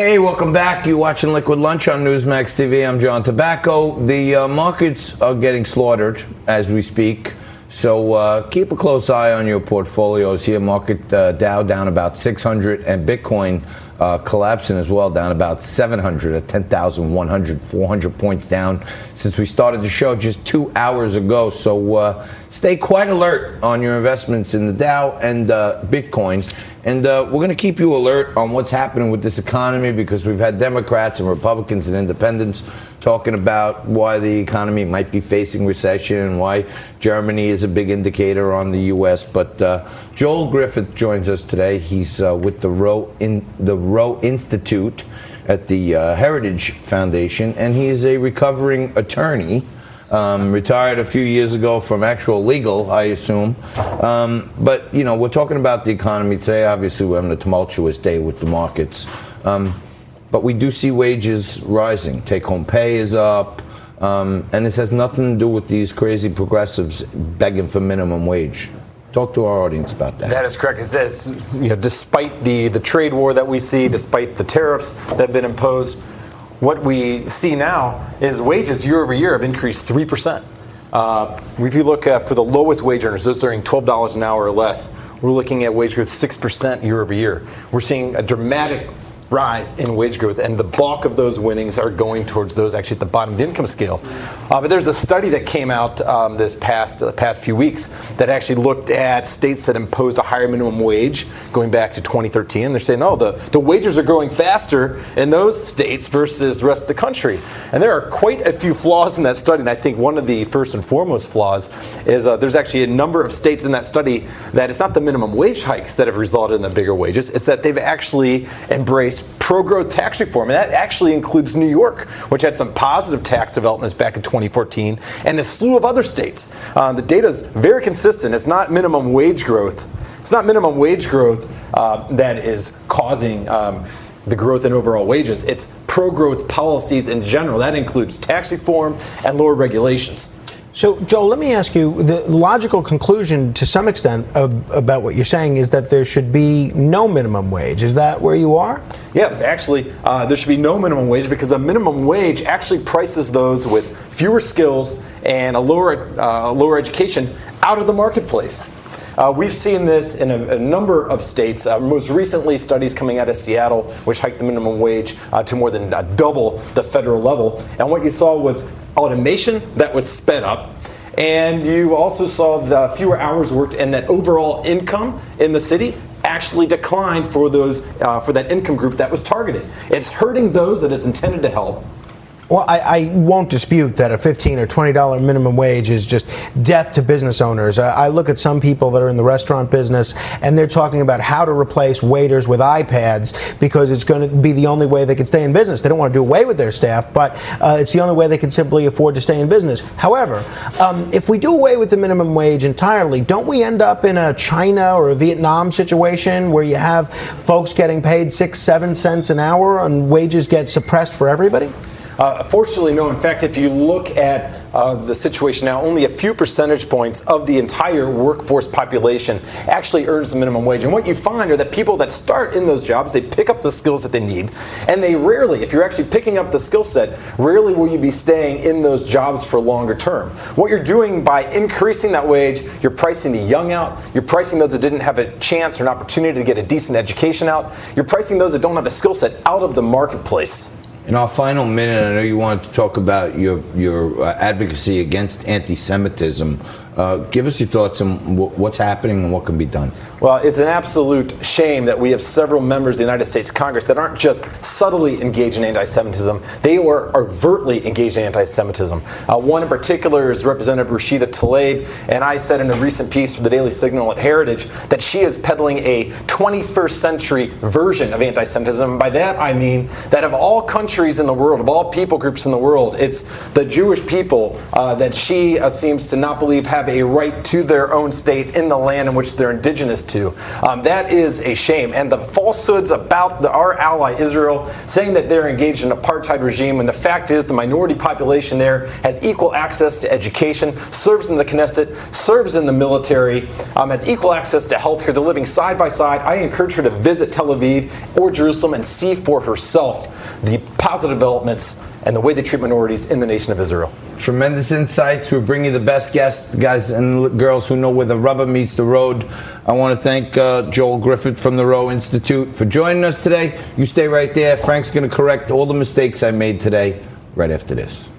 Hey, welcome back. You're watching Liquid Lunch on Newsmax TV. I'm John Tobacco. The markets are getting slaughtered as we speak, so keep a close eye on your portfolios here. Market Dow down about 600, and Bitcoin collapsing as well, down about 700 at 10,100, 400 points down since we started the show just 2 hours ago. So stay quite alert on your investments in the Dow and Bitcoin. And we're going to keep you alert on what's happening with this economy, because we've had Democrats and Republicans and independents talking about why the economy might be facing recession and why Germany is a big indicator on the U.S. But Joel Griffith joins us today. He's with the Roe Institute at the Heritage Foundation, and he is a recovering attorney. Retired a few years ago from actual legal, I assume. But, you know, we're talking about the economy today. Obviously, we're having a tumultuous day with the markets. But we do see wages rising. Take-home pay is up. And this has nothing to do with these crazy progressives begging for minimum wage. Talk to our audience about that. That is correct. It says, you know, despite the trade war that we see, despite the tariffs that have been imposed, what we see now is wages year over year have increased 3%. If you look for the lowest wage earners, those earning $12 an hour or less, we're looking at wage growth 6% year over year. We're seeing a dramatic rise in wage growth, and the bulk of those winnings are going towards those actually at the bottom of the income scale. But there's a study that came out the past few weeks that actually looked at states that imposed a higher minimum wage going back to 2013. They're saying, oh, the wages are growing faster in those states versus the rest of the country. And there are quite a few flaws in that study, and I think one of the first and foremost flaws is there's actually a number of states in that study that it's not the minimum wage hikes that have resulted in the bigger wages, it's that they've actually embraced pro-growth tax reform, and that actually includes New York, which had some positive tax developments back in 2014, and a slew of other states. The data is very consistent. It's not minimum wage growth. It's not minimum wage growth that is causing the growth in overall wages. It's pro-growth policies in general. That includes tax reform and lower regulations. So, Joel, let me ask you, the logical conclusion to some extent about what you're saying is that there should be no minimum wage. Is that where you are? Yes, actually, there should be no minimum wage, because a minimum wage actually prices those with fewer skills and a lower education out of the marketplace. We've seen this in a number of states. Most recently, studies coming out of Seattle, which hiked the minimum wage to more than double the federal level. And what you saw was automation that was sped up. And you also saw the fewer hours worked, and that overall income in the city actually declined for that income group that was targeted. It's hurting those that it's intended to help. Well, I won't dispute that a $15 or $20 minimum wage is just death to business owners. I look at some people that are in the restaurant business, and they're talking about how to replace waiters with iPads because it's going to be the only way they can stay in business. They don't want to do away with their staff, but it's the only way they can simply afford to stay in business. However, if we do away with the minimum wage entirely, don't we end up in a China or a Vietnam situation where you have folks getting paid 6-7 cents an hour and wages get suppressed for everybody? Fortunately, no. In fact, if you look at the situation now, only a few percentage points of the entire workforce population actually earns the minimum wage. And what you find are that people that start in those jobs, they pick up the skills that they need, and they rarely, if you're actually picking up the skill set, rarely will you be staying in those jobs for longer term. What you're doing by increasing that wage, you're pricing the young out, you're pricing those that didn't have a chance or an opportunity to get a decent education out, you're pricing those that don't have a skill set out of the marketplace. In our final minute, I know you wanted to talk about your advocacy against anti-Semitism. Give us your thoughts on what's happening and what can be done. Well, it's an absolute shame that we have several members of the United States Congress that aren't just subtly engaged in anti-Semitism, they are overtly engaged in anti-Semitism. One in particular is Representative Rashida Tlaib, and I said in a recent piece for the Daily Signal at Heritage that she is peddling a 21st century version of anti-Semitism. By that I mean that of all countries in the world, of all people groups in the world, it's the Jewish people that she seems to not believe have have a right to their own state in the land in which they're indigenous to. That is a shame. And the falsehoods about our ally Israel saying that they're engaged in an apartheid regime, and the fact is the minority population there has equal access to education, serves in the Knesset, serves in the military, has equal access to healthcare. They're living side by side. I encourage her to visit Tel Aviv or Jerusalem and see for herself the positive developments and the way they treat minorities in the nation of Israel. Tremendous insights. We're bringing you the best guests, guys and girls who know where the rubber meets the road. I want to thank Joel Griffith from the Rowe Institute for joining us today. You stay right there. Frank's going to correct all the mistakes I made today right after this.